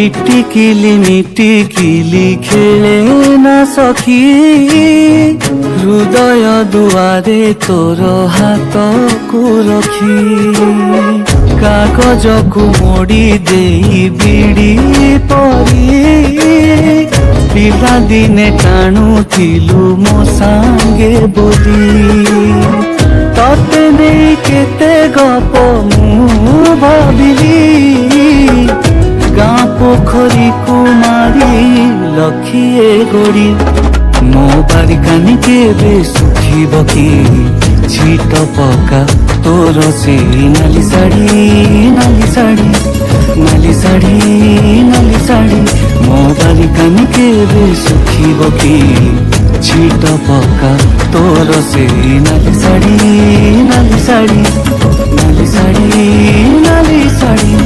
ইটিকিলি মিটিকিলি খেলে না সখী, হৃদয় দুয়ারে তোর হাতକୁ রখি। কাগজକୁ মোড়ি দেই বিড়ি পরি, পিলাদিনে টাণুଥିଲୁ ମୋ ସାଙ୍ଗେ ବୋଲି। ତତେ ନେଇ କେତେ ଗପ ମୁଁ ଭାବିଲି, ଗାଁ ପୋଖରୀକୁ ମାରି ଲକ୍ଷିଏ ଗୋଡ଼ି। ମୋ ବାରି କାନି କେବେ ଶୁଖିବ କି, ଛିଟ ପକା ତୋର ସେଇ ନାଲି ଶାଢ଼ୀ, ନାଲି ଶାଢ଼ୀ, ନାଲି ଶାଢ଼ୀ, ନାଲି ଶାଢ଼ୀ। ମୋ ବାରି କାନି କେବେ ଶୁଖିବ କି, ଛିଟ ପକା ତୋର ସେଇ ନାଲି ଶାଢ଼ୀ, ନାଲି ଶାଢ଼ୀ, ନାଲି ଶାଢ଼ୀ, ନାଲି ଶାଢ଼ୀ।